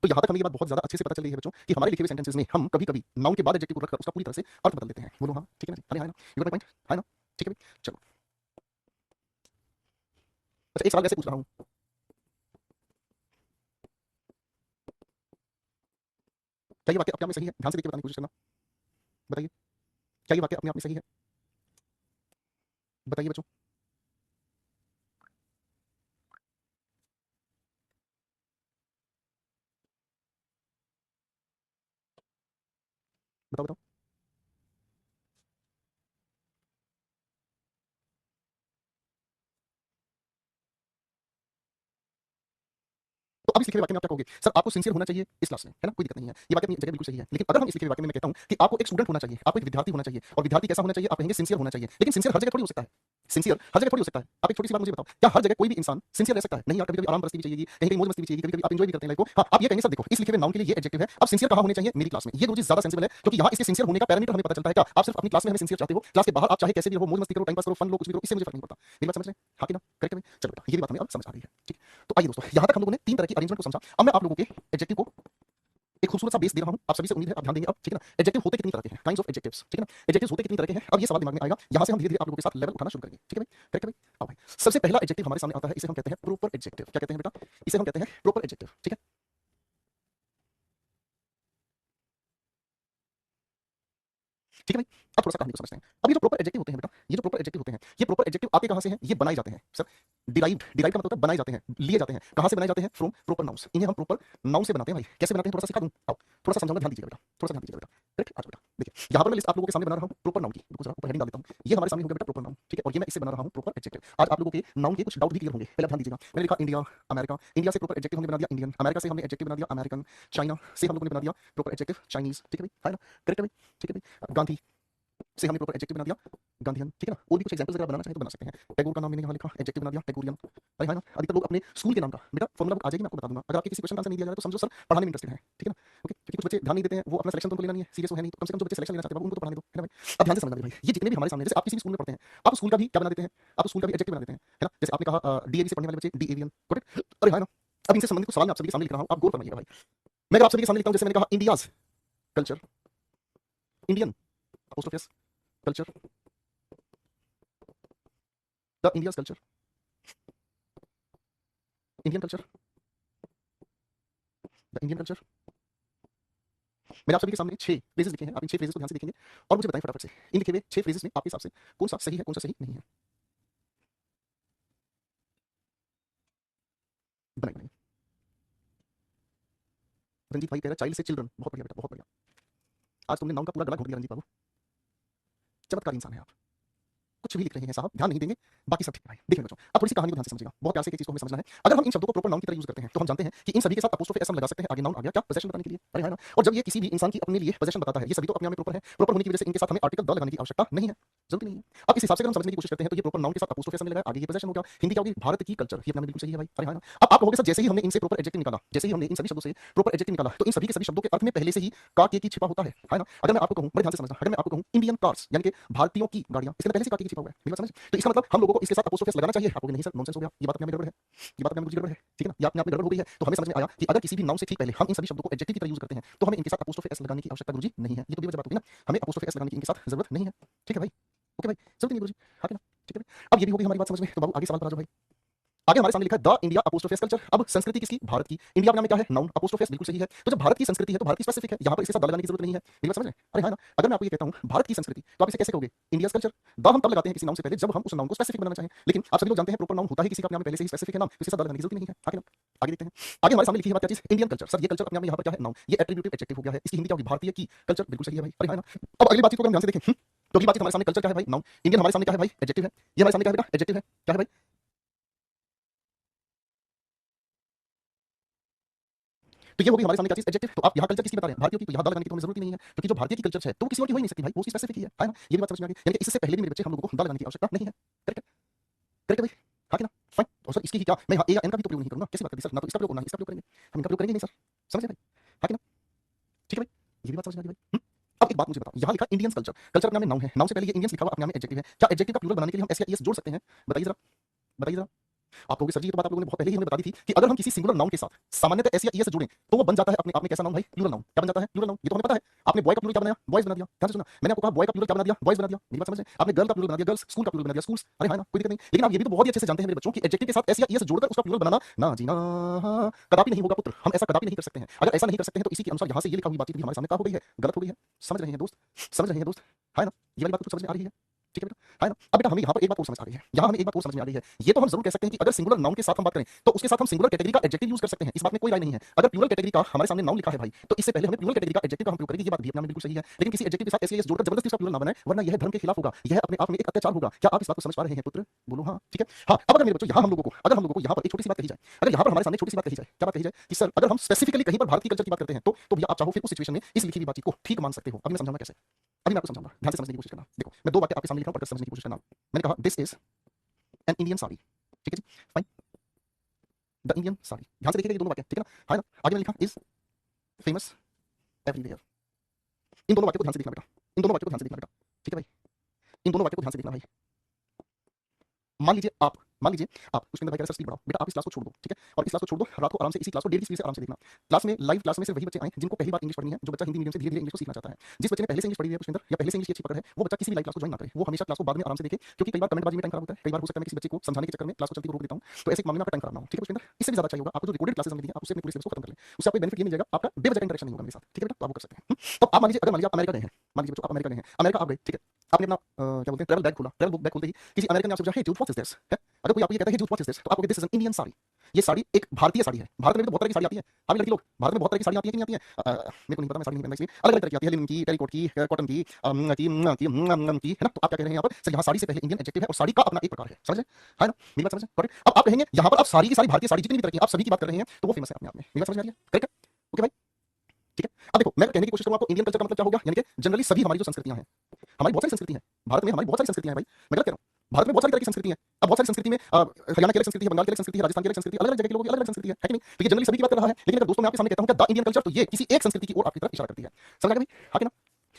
तो यहाँ तक हमें ये बात बहुत ज्यादा अच्छे से पता चल रही है बच्चों कि हमारे लिखे हुए सेंटेंसेस में हम कभी कभी नाउन के बाद एडजेक्टिव को रखकर उसका पूरी तरह से अर्थ बदल देते हैं। बोलो हाँ, ठीक है ना। अरे हाँ ना, यू गॉट माय पॉइंट, है ना। ठीक है भाई, चलो। अच्छा एक सवाल वैसे पूछ रहा हूँ, क्या ये वाक्य अपने आप में सही है, ध्यान से देख के बताने की कोशिश करना। बताइए, क्या ये वाक्य अपने आप में सही है, बताइए बच्चों, बताओ बताओ। तो अब इस लिखे हुए वाक्य में आप क्या कहोगे, सर आपको सिंसियर होना चाहिए इस क्लास में, है ना, कोई दिक्कत नहीं है, ये वाक्य अपनी जगह बिल्कुल सही है। लेकिन अगर हम इस लिखे हुए वाक्य में मैं कहता हूं कि आपको एक स्टूडेंट होना चाहिए, आपको एक विद्यार्थी होना चाहिए, और विद्यार्थी कैसा होना चाहिए, आप कहेंगे सिंसियर होना चाहिए। लेकिन सिंसियर हर जगह थोड़ी हो सकता है। सिंसियर हर जगह थोड़ी हो सकता है। आप एक छोटी सी बात मुझे बताओ, क्या हर जगह कोई भी इंसान सिंसियर रह सकता है? नहीं यार, कभी कभी आराम परस्ती भी चाहिए, कहीं कहीं मौज मस्ती भी चाहिए, कभी कभी आप एंजॉय भी करते हैं लाइफ को। हाँ, आप ये कहेंगे सर देखो इस लिखे हुए नाउन के लिए ये एडजेक्टिव है, अब सिंसियर कहाँ होने चाहिए मेरी क्लास में, ये गुरुजी ज्यादा सेंसिबल है, क्योंकि यहाँ इसके सिंसियर होने का पैरामीटर हमें पता चलता है। क्या आप सिर्फ अपनी क्लास में हमें सिंसियर चाहते हो? क्लास के बाहर आप चाहे कैसे भी रहो, मौज मस्ती करो, टाइम पास करो, फन लो, कुछ भी करो, इससे मुझे फर्क नहीं पड़ता। मेरी बात समझ रहे हैं? हाँ कि ना? करेक्ट है? चलो बेटा, ये भी बात हमें अब समझ आ रही है। ठीक, तो आइए दोस्तों, यहाँ तक हम लोगों ने तीन तरह की अरेंजमेंट को समझा। अब मैं आप लोगों के एडजेक्टिव को एक खूबसूरत सा बेस दे रहा हूं, आप सभी से उम्मीद है आप ध्यान देंगे अब। ठीक है ना? एडजेक्टिव होते कितनी तरह के हैं, काइंड्स ऑफ एडजेक्टिव्स। ठीक है ना? एडजेक्टिव्स होते कितनी तरह के हैं, अब ये सवाल दिमाग में आएगा, यहां से हम धीरे धीरे आप लोगों के साथ लेवल उठाना शुरू करेंगे। ठीक है भाई? करेक्ट है भाई? आओ भाई, सबसे पहला एडजेक्टिव हमारे सामने आता है, इसे हम कहते हैं प्रॉपर एडजेक्टिव। क्या कहते हैं बेटा? इसे हम कहते हैं प्रॉपर एडजेक्टिव। ठीक है? ठीक है भाई, अब थोड़ा सा कहानी को समझते हैं। अब ये जो प्रॉपर एडजेक्टिव होते हैं बेटा, ये जो प्रॉपर एडजेक्टिव होते हैं, ये प्रॉपर एडजेक्टिव आते कहां से हैं? ये बनाए जाते हैं सर। डिराइव्ड, डिराइव का मतलब होता है बनाए जाते हैं, लिए जाते हैं। कहां से बनाए जाते हैं? From proper nouns. इन्हें हम प्रॉपर नाउन से बनाते हैं भाई। कैसे बनाते हैं थोड़ा सा सिखा दूं? आओ थोड़ा सा समझाऊंगा, ध्यान दीजिएगा बेटा, थोड़ा सा ध्यान दीजिएगा बेटा। करेक्ट? आ जाओ बेटा, देखिए यहां पर मैं लिस्ट आप लोगों के सामने बना रहा हूं प्रॉपर नाउन की। रुको जरा ऊपर हेडिंग डाल देता हूं। ये हमारे सामने हो गया बेटा प्रॉपर नाउन। ठीक है? और ये मैं इससे बना रहा हूं प्रॉपर एडजेक्टिव। आज आप लोगों के नाउन के कुछ डाउट भी क्लियर होंगे। पहले आप ध्यान दीजिएगा, मैंने लिखा इंडिया, अमेरिका। इंडिया से प्रॉपर एडजेक्टिव हमने बना दिया इंडियन, अमेरिका से हमने एडजेक्टिव बना दिया अमेरिकन, चाइना से हम लोगों ने बना दिया प्रॉपर एडजेक्टिव चाइनीज। ठीक है भाई? है ना? करेक्ट है भाई? ठीक है भाई? गांधी से हमने प्रॉपर एडजेक्टिव बना दिया गांधीयन। ठीक है ना? और भी कुछ एग्जांपल्स अगर आप बनाना चाहें तो बना सकते हैं। टैगोर का नाम मैंने यहाँ लिखा, एडजेक्टिव बना दिया टैगोरियन। अरे है ना? अधिकतर लोग अपने स्कूल के नाम का बेटा फॉर्मूला बुक आ जाएगी, मैं आपको बता दूंगा। अगर आपके किसी क्वेश्चन का आंसर नहीं दिया जाए तो समझो सर पढ़ाने में इंटरेस्टेड है। ठीक है ना? ओके, क्योंकि कुछ बच्चे ध्यान नहीं देते हैं, वो अपना सिलेक्शन तो उनको लेना नहीं है, सीरियस है नहीं, तो कम से कम जो बच्चे सिलेक्शन लेना चाहते हैं उनको तो पढ़ाने दो। है ना भाई? अब ध्यान से समझना भाई, ये जितने भी हमारे सामने, जैसे आप किसी भी स्कूल में पढ़ते हैं, आप स्कूल का भी क्या बना देते हैं? आप स्कूल का भी एडजेक्टिव बना देते हैं। है ना? जैसे आपने कहा डीएवी से पढ़ने वाले बच्चे डीएवियन। करेक्ट? अरे है ना? अब इनसे संबंधित कुछ सवाल मैं आप सभी के सामने लिख रहा हूं, आप गौर फरमाइएगा भाई। मैं अगर आप सभी के सामने लिखता हूं, जैसे मैंने कहा India's culture, Indian apostrophe culture, the India's culture, Indian culture, the Indian culture. मैंने आप सभी के सामने 6 फ्रेजेस लिखे हैं, आप इन 6 फ्रेजेस को ध्यान से देखेंगे और मुझे बताएं फटाफट से, इन लिखे हुए 6 फ्रेजेस में आपके हिसाब से कौन सा सही है, कौन सा सही नहीं है? बनाइए। रंजीत भाई कह रहा है चाइल्ड से चिल्ड्रन, बहुत बढ़िया बेटा, बहुत बढ़िया। आज तुमने नाउन का पूरा गला घोट दिया रंजीत बाबू, चमत्कारी इंसान है आप। कुछ भी लिख रहे हैं साहब, ध्यान नहीं देंगे, बाकी सब ठीक है भाई। देखिए बच्चों, अब थोड़ी सी कहानी को ध्यान से समझिएगा, बहुत प्यार से एक चीज को हमें समझना है। अगर हम इन शब्दों को प्रॉपर नाउन की तरह यूज करते हैं तो हम जानते हैं कि इन सभी के साथ अपोस्ट्रोफी एस हम लगा सकते हैं, आगे नाउन आ गया क्या? पोजेशन बताने के लिए। अरे है ना? और जब ये किसी भी इंसान की अपने लिए पोजेशन बताता है, ये सभी तो अपने आप में प्रॉपर है, प्रॉपर होने की वजह से इनके साथ हमें आर्टिकल द लगाने की आवश्यकता नहीं है, जरूरत नहीं है। अब इस हिसाब से अगर हम समझने की कोशिश करते हैं तो ये प्रॉपर नाउन के साथ अपोस्ट्रोफी एस हमने लगाया, आगे ये पोजेशन हो गया। हिंदी क्या होगी? भारत की कल्चर, ये अपने में बिल्कुल सही है भाई। अरे है ना? अब आप लोगों के साथ जैसे ही हमने इनसे प्रॉपर एडजेक्टिव निकाला, जैसे ही हमने इन सभी शब्दों से प्रॉपर एडजेक्टिव निकाला, तो इन सभी के सभी शब्दों के अर्थ में पहले से ही का के की छिपा होता है ना? अगर मैं आपको कहूं, बड़े ध्यान से समझना, अगर मैं आपको कहूं इंडियन कार्स यानी कि भारतीयों की गाड़ियां, इसके अंदर पहले से का के की छिपा हुआ है, मेरी बात समझ? तो इसका मतलब हम लोगों को इसके साथ अपोस्ट्रोफी एस लगाना चाहिए। आपको नहीं सर नॉनसेंस हो गया, ये बात अपने आप में गड़बड़ है, ये बात अपने आप में गड़बड़ है। ठीक है ना? ये अपने आप में गड़बड़ हो गई है। तो हमें समझ में आया कि अगर किसी भी नाउन से ठीक पहले हम इन सभी शब्दों को एडजेक्टिव की तरह यूज करते हैं तो हमें इनके साथ अपोस्ट्रोफी एस लगाने की आवश्यकता गुरुजी नहीं है। ये तो बेवजह बात होगी ना, हमें अपोस्ट्रोफी एस लगाने की इनके साथ जरूरत नहीं है। ठीक है भाई? ओके भाई, जरूरत नहीं गुरुजी। हाँ कि ना? ठीक है भाई? अब ये भी हो गई हमारी बात समझ में, तो बाबू आगे सवाल पर आ जाओ भाई। आगे हमारे सामने लिखा है द इंडिया अपोस्ट्रोफी कल्चर। अब संस्कृति किसकी? भारत की। इंडिया के नाम में क्या है? नाउन, अपोस्ट्रोफी बिल्कुल सही है। तो जब भारत की संस्कृति है तो भारत की स्पेसिफिक है, यहाँ पर इसके साथ द लगाने की जरूरत नहीं है। मेरी बात समझ रहे हैं? अरे हाँ ना? अगर मैं आपको ये कहता हूँ भारत की संस्कृति, तो आप इसे कैसे कहोगे? India culture. द हम तब लगाते हैं किसी नाउन से पहले जब हम उस नाउन को स्पेसिफिक बनाना चाहें, लेकिन आप सभी लोग जानते हैं प्रॉपर नाउन होता है किसी का अपने आप में पहले से ही स्पेसिफिक है नाम, इसके साथ द लगाने की जरूरत नहीं है। आगे ना? आगे देखते हैं। आगे हमारे सामने लिखी है बात क्या चीज? Indian culture. सर ये कल्चर अपने आप में यहाँ पर क्या है? नाउन, ये एट्रीब्यूटिव एडजेक्टिव हो गया है। इसकी हिंदी क्या होगी? भारतीय की कल्चर, बिल्कुल सही है भाई। अरे हाँ ना? अब अगली बातचीत को हम ध्यान से देखें। तो अगली बातचीत हमारे सामने कल्चर क्या है भाई? नाउन। इंडियन हमारे सामने क्या है भाई? एडजेक्टिव है। ये हमारे सामने क्या है बेटा? एडजेक्टिव है। क्या है भाई? तो ये होगी हमारे सामने क्या चीज? एडजेक्टिव। तो आप यहाँ कल्चर किसकी बता रहे हैं? भारतीयों की। तो यहाँ द लगाने की तो हमें जरूरत ही नहीं है, क्योंकि जो भारतीय की कल्चर है तो वो किसी और की हो ही नहीं सकती भाई, वो स्पेसिफिक ही है ना? ये भी बात समझ में आ गई। यानी कि इससे पहले भी मेरे बच्चे हम लोगों को द लगाने की आवश्यकता नहीं है। करेक्ट है? करेक्ट है भाई? हाँ कि ना? फाइन। और सर इसकी ही क्या, मैं यहाँ ए या एन का भी तो प्रयोग नहीं करूंगा, कैसी बात करती है सर? ना तो इसका प्रयोग ना इसका प्रयोग करेंगे, हम इनका प्रयोग करेंगे नहीं सर। समझ गए भाई? हाँ कि ना? ठीक है भाई? ये भी बात समझ में आ गई भाई। अब एक बात मुझे बताओ, यहाँ लिखा इंडियंस कल्चर, कल्चर अपने नाम में नाउन है, नाउन से पहले ये इंडियंस लिखा हुआ अपने नाम में एडजेक्टिव है। क्या एडजेक्टिव का प्लूरल बनाने के लिए हम एस या ईएस जोड़ सकते हैं? बताइए जरा, बताइए जरा। आप कहोगे सर जी ये तो बात आप लोगों ने बहुत पहले ही हमें बता दी थी कि अगर हम किसी सिंगुलर नाउन के साथ सामान्यतः एस या ईएस जोड़ें तो वो बन जाता है अपने आप में कैसा नाउन भाई? Plural noun. क्या बन जाता है? Plural noun. ये तो हमें पता है। आपने बॉय का प्लूरल क्या बनाया? बॉयज बना दिया। ध्यान से सुना, मैंने आपको कहा बॉय का प्लूरल क्या बना दिया? बॉयज बना दिया। मेरी बात समझ रहे हैं? आपने गर्ल का प्लूरल बना दिया गर्ल्स, स्कूल का प्लूरल बना दिया स्कूल्स। अरे हाँ ना, कोई दिक्कत नहीं। लेकिन आप ये भी तो बहुत ही अच्छे से जानते हैं मेरे बच्चों कि एडजेक्टिव के साथ एस या ईएस जोड़कर उसका प्लूरल बनाना ना जी ना, कदापि नहीं होगा पुत्र, हम ऐसा कदापि नहीं कर सकते हैं। अगर ऐसा नहीं कर सकते हैं तो इसी के अनुसार यहाँ से ये लिखा हुई बातचीत भी हमारे सामने क्या हो गई है? गलत हो गई है। समझ रहे हैं दोस्त? समझ रहे हैं दोस्त? है ना? ये वाली बात कुछ समझ में आ रही है? ठीक है बेटा? है ना? अब बेटा हमें यहाँ पर एक बात और समझ आ रही है, यहाँ हमें एक बात और समझ में आ रही है। ये तो हम जरूर कह सकते हैं कि अगर सिंगुलर नाउन के साथ हम बात करें तो उसके साथ हम सिंगुलर कैटेगरी का एडजेक्टिव यूज कर सकते हैं, इस बात में कोई राय नहीं है। अगर प्लूरल कैटेगरी का हमारे सामने नाउन लिखा है भाई, तो इससे पहले हमें प्लूरल कैटेगरी का एडजेक्टिव का हम प्रयोग करेंगे, ये बात भी अपने आप में बिल्कुल सही है। लेकिन किसी एडजेक्टिव के साथ ऐसे जोड़कर जबरदस्ती उसका प्लूरल ना बनाए, वरना यह धर्म के खिलाफ होगा, यह अपने आप में एक अत्याचार होगा। क्या आप इस बात को समझ पा रहे हैं पुत्र? बोलो हाँ। ठीक है? हाँ, अब अगर मेरे बच्चों यहाँ हम लोगों को, अगर हम लोगों को यहाँ पर एक छोटी सी बात कही जाए, अगर यहाँ पर हमारे सामने छोटी सी बात कही जाए, क्या बात कही जाए कि सर अगर हम स्पेसिफिकली कहीं पर भारतीय कल्चर की बात करते हैं तो भैया आप चाहो फिर उस सिचुएशन में इस लिखी हुई बातचीत को ठीक मान सकते हो। अभी मैं समझाऊंगा कैसे, अभी मैं आपको समझाऊंगा, ध्यान से समझने की कोशिश करना। देखो मैं दो बातें आपके सामने लिख रहा हूं, पढ़कर समझने की कोशिश करना। मैंने कहा this is an Indian sari, ठीक है जी, फाइन। द इंडियन साड़ी, ध्यान से देखिएगा ये दोनों वाक्य, ठीक है ना, है ना। आगे मैंने लिखा इज फेमस एवरीवेयर। इन दोनों वाक्यों को ध्यान से देखना बेटा, इन दोनों वाक्यों को ध्यान से देखना बेटा, ठीक है भाई, इन दोनों वाक्यों को ध्यान से देखना भाई। मान लीजिए आप उसके अंदर भाई कह रहे हैं सर स्पीड बढ़ाओ, बेटा आप इस क्लास को छोड़ दो, ठीक है, और इस क्लास को छोड़ दो, रात को आराम से इसी क्लास को डेढ़ की स्पीड से आराम से देखना। क्लास में लाइव क्लास में सिर्फ वही बच्चे आए जिनको पहली बार इंग्लिश पढ़नी है, जो बच्चा हिंदी मीडियम से धीरे धीरे इंग्लिश को सीखना चाहता है। जिस बच्चे ने पहले से इंग्लिश पढ़ी है उसके अंदर या पहले से इंग्लिश की अच्छी पकड़ है, वो बच्चा किसी भी लाइव क्लास को ज्वाइन ना करे, वो हमेशा क्लास को बाद में आराम से देखे, क्योंकि कई बार कमेंटबाजी में टाइम खराब होता है, कई बार हो सकता है मैं किसी बच्चे को समझाने के चक्कर में क्लास को चलती रोक देता हूँ, तो ऐसे मामले में आपका टाइम खराब ना हो, ठीक है। उसके अंदर इससे भी ज्यादा चाहिए होगा आपको, जो रिकॉर्डेड क्लासेस हमने दी आप उससे अपने पूरे सिलेबस को खत्म कर लें, उससे आपको बेनिफिट ये मिल जाएगा, आपका बेवजह का इंटरेक्शन नहीं होगा मेरे साथ, ठीक है बेटा, तो आप वो कर सकते हैं। तो आप मान लीजिए, अगर मान लीजिए आप अमेरिका गए हैं, मान लीजिए बच्चों आप अमेरिका गए हैं, अमेरिका आप गए, ठीक है, आपने अपना क्या बोलते हैं ट्रैवल बैग खोला, ट्रैवल बुक बैग खोलते ही किसी अमेरिकन ने आपसे पूछा हे ड्यूड व्हाट इज दिस, है, अगर कोई आपको ये कहता है हे ड्यूड व्हाट इज दिस, तो आपको this is an Indian sari, ये साड़ी एक भारतीय साड़ी है। भारत में भी तो बहुत तरह की साड़ी आती है, आप लड़की लोग भारत में बहुत तरह की साड़ी आती है कि नहीं आती है, मेरे को नहीं पता, मैं साड़ी नहीं पहनता इसलिए, अलग अलग तरह की आती है, लिनन की, टेरिकॉट की, कॉटन की, की, है ना। तो आप क्या कह रहे हैं यहाँ पर सर, यहाँ साड़ी से पहले इंडियन एडजेक्टिव है और साड़ी का अपना एक प्रकार है, समझ रहे है ना, मेरी बात समझ रहे, अब आप कहेंगे यहाँ पर आप सारी की सारी भारतीय साड़ी जितनी भी तरह की आप सभी की बात कर रहे हैं, तो वो फेमस है अपने आप में, मेरी बात समझ में आ रही है, करेक्ट है, ओके भाई, ठीक है। अब देखो मैं कहने की कोशिश करूँ आपको, इंडियन कल्चर का मतलब क्या होगा, यानी कि जनरली सभी हमारी जो संस्कृतियां हैं, हमारी बहुत सारी संस्कृति है भारत में, हमारी बहुत सारी संस्कृतियां हैं भाई, मैं गलत कह रहा हूँ, भारत में बहुत सारी तरह की संस्कृति है। अब बहुत सारी संस्कृति में हरियाणा की अलग संस्कृति है, बंगाल की अलग संस्कृति है, राजस्थान की अलग संस्कृति है, अलग अलग जगह के लोगों की अलग अलग संस्कृति है कि नहीं, तो ये जनरली सभी की बात कर रहा है। लेकिन अगर दोस्तों मैं आपके सामने कहता हूं कि द इंडियन कल्चर, तो ये किसी एक संस्कृति की ओर आपकी तरफ इशारा करती है, समझ गए भाई, हाँ कि ना।